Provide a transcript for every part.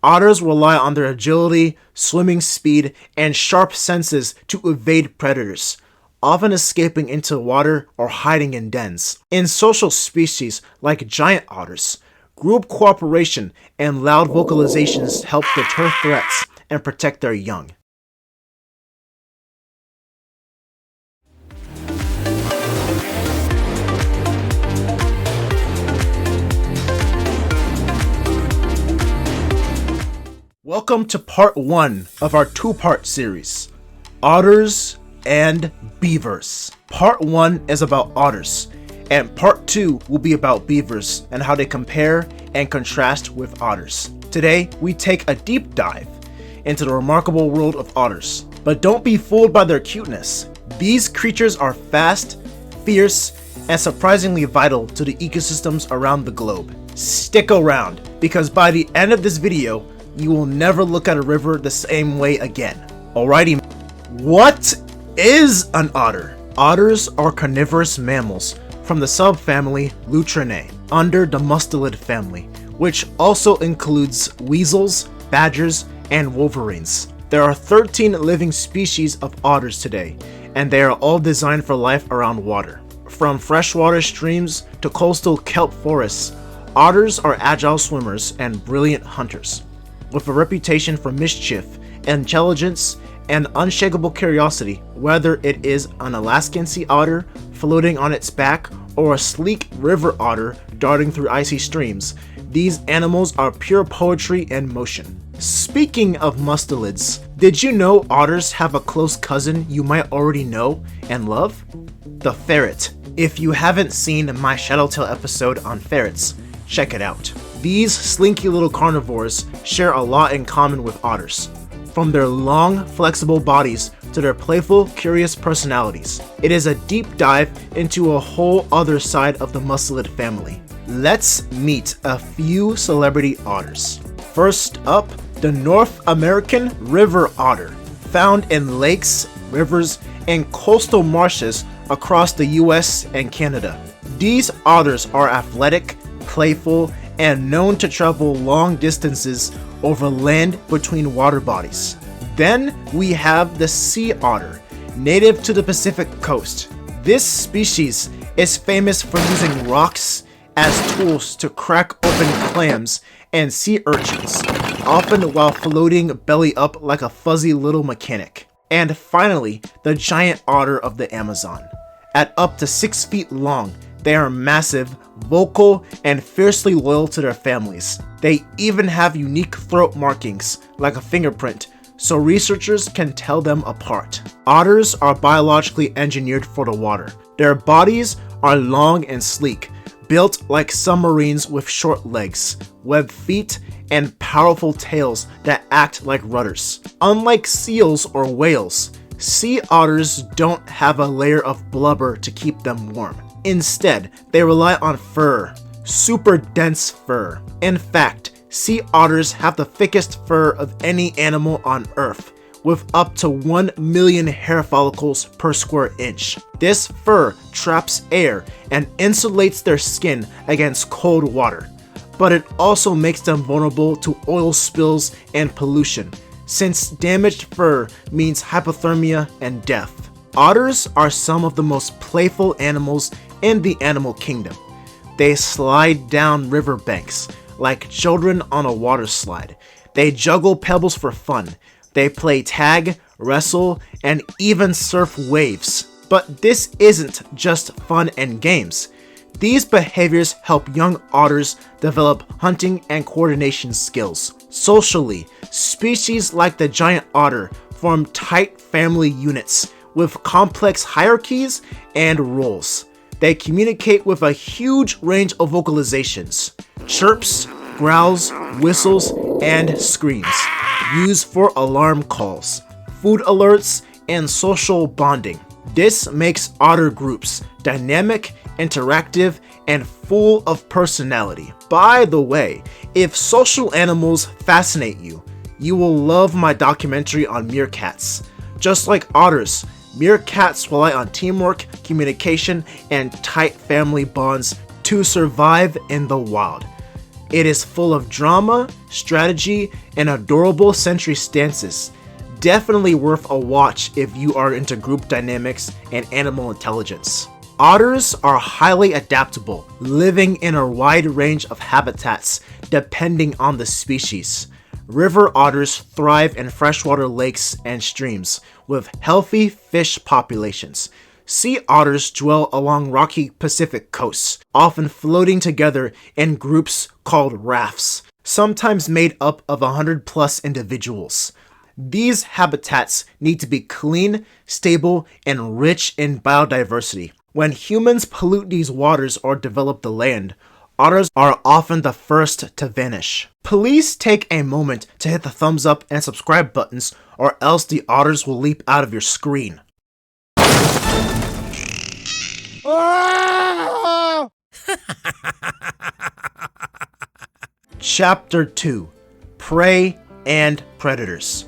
Otters rely on their agility, swimming speed, and sharp senses to evade predators, often escaping into water or hiding in dens. In social species like giant otters, group cooperation and loud vocalizations help deter threats and protect their young. Welcome to part 1 of our 2-part series, Otters and Beavers. Part 1 is about otters, and part 2 will be about beavers and how they compare and contrast with otters. Today, we take a deep dive into the remarkable world of otters. But don't be fooled by their cuteness. These creatures are fast, fierce, and surprisingly vital to the ecosystems around the globe. Stick around, because by the end of this video, you will never look at a river the same way again. Alrighty, what is an otter? Otters are carnivorous mammals from the subfamily Lutrinae, under the mustelid family, which also includes weasels, badgers, and wolverines. There are 13 living species of otters today, and they are all designed for life around water. From freshwater streams to coastal kelp forests, otters are agile swimmers and brilliant hunters. With a reputation for mischief, intelligence, and unshakable curiosity, whether it is an Alaskan sea otter floating on its back or a sleek river otter darting through icy streams, these animals are pure poetry in motion. Speaking of mustelids, did you know otters have a close cousin you might already know and love? The ferret. If you haven't seen my Shadowtail episode on ferrets, check it out. These slinky little carnivores share a lot in common with otters, from their long, flexible bodies to their playful, curious personalities. It is a deep dive into a whole other side of the mustelid family. Let's meet a few celebrity otters. First up, the North American river otter, found in lakes, rivers, and coastal marshes across the US and Canada. These otters are athletic, playful, and known to travel long distances over land between water bodies. Then we have the sea otter, native to the Pacific coast. This species is famous for using rocks as tools to crack open clams and sea urchins, often while floating belly up like a fuzzy little mechanic. And finally, the giant otter of the Amazon. At up to 6 feet long, they are massive, vocal, and fiercely loyal to their families. They even have unique throat markings, like a fingerprint, so researchers can tell them apart. Otters are biologically engineered for the water. Their bodies are long and sleek, built like submarines with short legs, webbed feet, and powerful tails that act like rudders. Unlike seals or whales, sea otters don't have a layer of blubber to keep them warm. Instead, they rely on fur, super dense fur. In fact, sea otters have the thickest fur of any animal on Earth, with up to 1 million hair follicles per square inch. This fur traps air and insulates their skin against cold water, but it also makes them vulnerable to oil spills and pollution, since damaged fur means hypothermia and death. Otters are some of the most playful animals in the animal kingdom. They slide down riverbanks like children on a water slide. They juggle pebbles for fun. They play tag, wrestle, and even surf waves. But this isn't just fun and games. These behaviors help young otters develop hunting and coordination skills. Socially, species like the giant otter form tight family units with complex hierarchies and roles. They communicate with a huge range of vocalizations, chirps, growls, whistles, and screams, used for alarm calls, food alerts, and social bonding. This makes otter groups dynamic, interactive, and full of personality. By the way, if social animals fascinate you, you will love my documentary on meerkats. Just like otters, meerkats rely on teamwork, communication, and tight family bonds to survive in the wild. It is full of drama, strategy, and adorable sentry stances. Definitely worth a watch if you are into group dynamics and animal intelligence. Otters are highly adaptable, living in a wide range of habitats depending on the species. River otters thrive in freshwater lakes and streams with healthy fish populations. Sea otters dwell along rocky Pacific coasts, often floating together in groups called rafts, sometimes made up of 100+ individuals. These habitats need to be clean, stable, and rich in biodiversity. When humans pollute these waters or develop the land, otters are often the first to vanish. Please take a moment to hit the thumbs up and subscribe buttons, or else the otters will leap out of your screen. Chapter 2: Prey and Predators.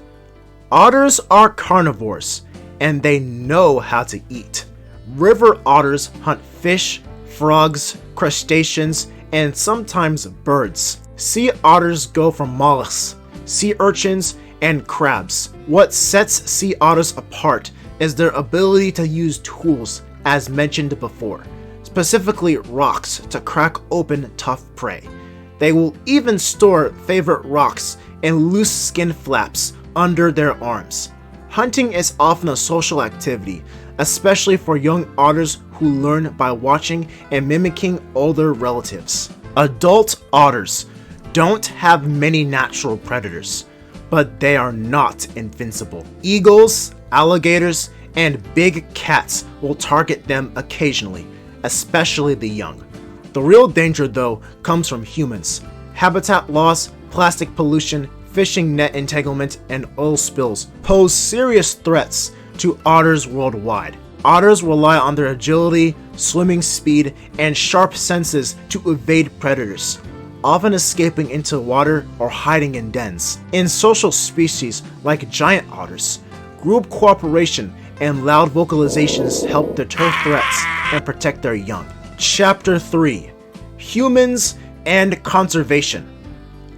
Otters are carnivores, and they know how to eat. River otters hunt fish, frogs, crustaceans, and sometimes birds. Sea otters go for mollusks, sea urchins, and crabs. What sets sea otters apart is their ability to use tools, as mentioned before, specifically rocks, to crack open tough prey. They will even store favorite rocks and loose skin flaps under their arms. Hunting is often a social activity, especially for young otters who learn by watching and mimicking older relatives. Adult otters don't have many natural predators, but they are not invincible. Eagles, alligators, and big cats will target them occasionally, especially the young. The real danger, though, comes from humans. Habitat loss, plastic pollution, fishing net entanglement, and oil spills pose serious threats to otters worldwide. Otters rely on their agility, swimming speed, and sharp senses to evade predators, often escaping into water or hiding in dens. In social species like giant otters, group cooperation and loud vocalizations help deter threats and protect their young. Chapter 3: Humans and Conservation.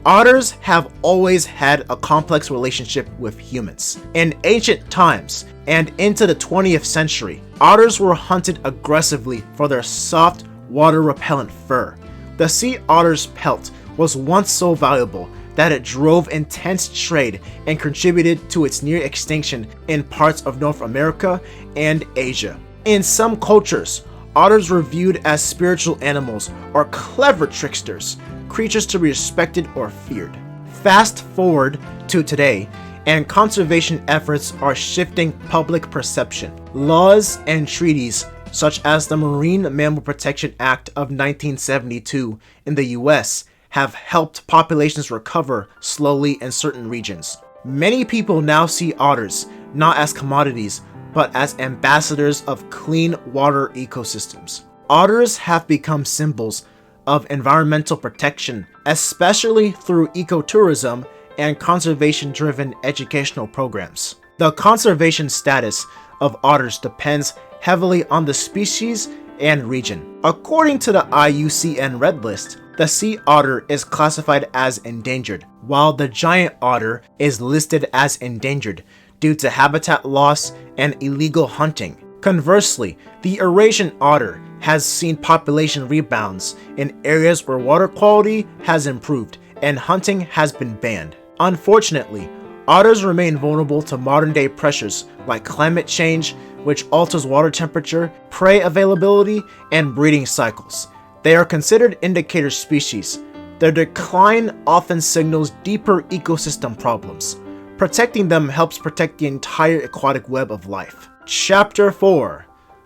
Otters have always had a complex relationship with humans. In ancient times and into the 20th century, otters were hunted aggressively for their soft, water-repellent fur. The sea otter's pelt was once so valuable that it drove intense trade and contributed to its near extinction in parts of North America and Asia. In some cultures, otters were viewed as spiritual animals or clever tricksters, creatures to be respected or feared. Fast forward to today, and conservation efforts are shifting public perception. Laws and treaties such as the Marine Mammal Protection Act of 1972 in the US have helped populations recover slowly in certain regions. Many people now see otters not as commodities, but as ambassadors of clean water ecosystems. Otters have become symbols of environmental protection, especially through ecotourism and conservation-driven educational programs. The conservation status of otters depends heavily on the species and region. According to the IUCN Red List, the sea otter is classified as endangered, while the giant otter is listed as endangered due to habitat loss and illegal hunting. Conversely, the Eurasian otter has seen population rebounds in areas where water quality has improved and hunting has been banned. Unfortunately, otters remain vulnerable to modern-day pressures like climate change, which alters water temperature, prey availability, and breeding cycles. They are considered indicator species. Their decline often signals deeper ecosystem problems. Protecting them helps protect the entire aquatic web of life. Chapter 4: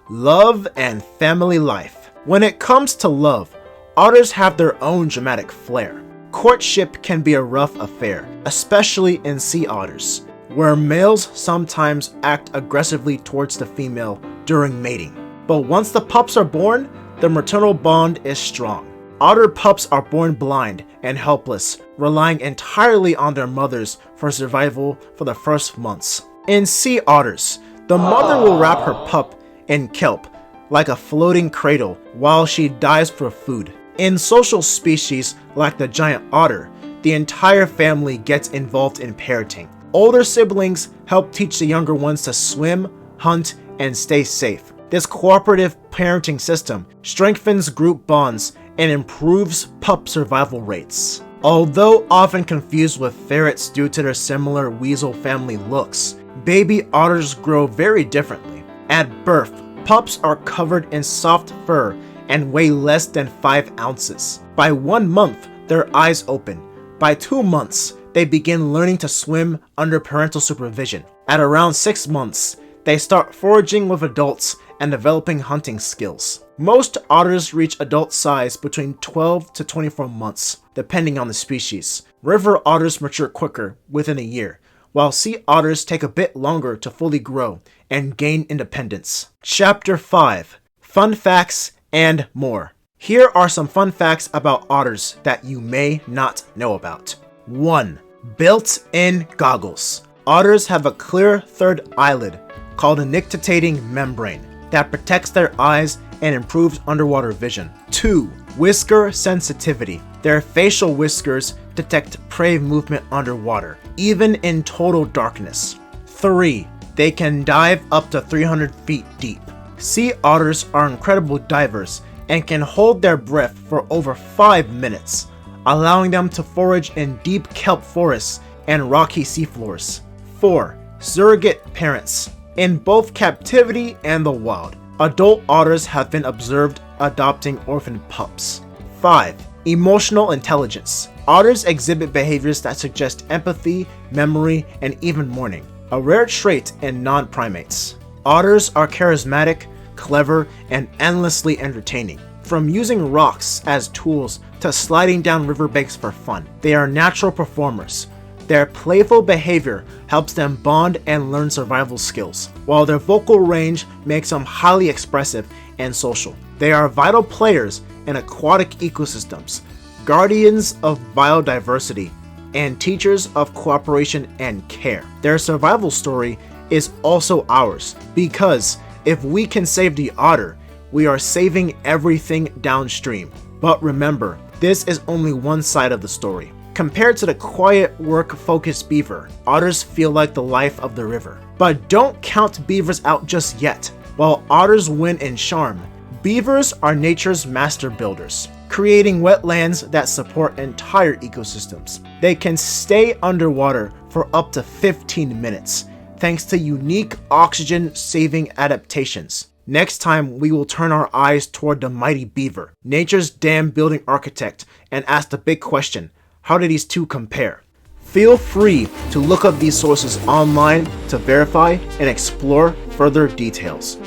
Love and Family Life. When it comes to love, otters have their own dramatic flair. Courtship can be a rough affair, especially in sea otters, where males sometimes act aggressively towards the female during mating. But once the pups are born, the maternal bond is strong. Otter pups are born blind and helpless, relying entirely on their mothers for survival for the first months. In sea otters, the mother will wrap her pup in kelp, like a floating cradle, while she dives for food. In social species like the giant otter, the entire family gets involved in parenting. Older siblings help teach the younger ones to swim, hunt, and stay safe. This cooperative parenting system strengthens group bonds and improves pup survival rates. Although often confused with ferrets due to their similar weasel family looks, baby otters grow very differently. At birth, pups are covered in soft fur and weigh less than 5 ounces. By 1 month, their eyes open. By 2 months, they begin learning to swim under parental supervision. At around 6 months, they start foraging with adults and developing hunting skills. Most otters reach adult size between 12 to 24 months, depending on the species. River otters mature quicker, within a year, while sea otters take a bit longer to fully grow and gain independence. Chapter 5: Fun Facts and More. Here are some fun facts about otters that you may not know about. 1. Built-in goggles. Otters have a clear third eyelid called a nictitating membrane that protects their eyes and improves underwater vision. 2. Whisker sensitivity. Their facial whiskers detect prey movement underwater, even in total darkness. 3. They can dive up to 300 feet deep. Sea otters are incredible divers and can hold their breath for over 5 minutes, allowing them to forage in deep kelp forests and rocky seafloors. 4. Surrogate parents. In both captivity and the wild, adult otters have been observed adopting orphan pups. 5. Emotional intelligence. Otters exhibit behaviors that suggest empathy, memory, and even mourning, a rare trait in non-primates. Otters are charismatic, clever, and endlessly entertaining. From using rocks as tools to sliding down riverbanks for fun, they are natural performers. Their playful behavior helps them bond and learn survival skills, while their vocal range makes them highly expressive and social. They are vital players in aquatic ecosystems, guardians of biodiversity, and teachers of cooperation and care. Their survival story is also ours, because if we can save the otter, we are saving everything downstream. But remember, this is only one side of the story. Compared to the quiet, work-focused beaver, otters feel like the life of the river. But don't count beavers out just yet. While otters win in charm, beavers are nature's master builders, creating wetlands that support entire ecosystems. They can stay underwater for up to 15 minutes, thanks to unique oxygen-saving adaptations. Next time, we will turn our eyes toward the mighty beaver, nature's dam building architect, and ask the big question: how do these two compare? Feel free to look up these sources online to verify and explore further details.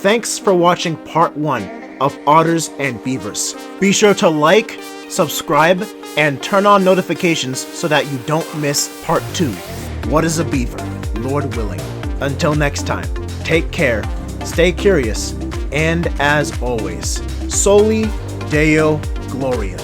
Thanks for watching part 1 of Otters and Beavers. Be sure to like, subscribe, and turn on notifications so that you don't miss part 2, What is a Beaver? Lord willing. Until next time, take care, stay curious, and as always, Soli Deo Gloria.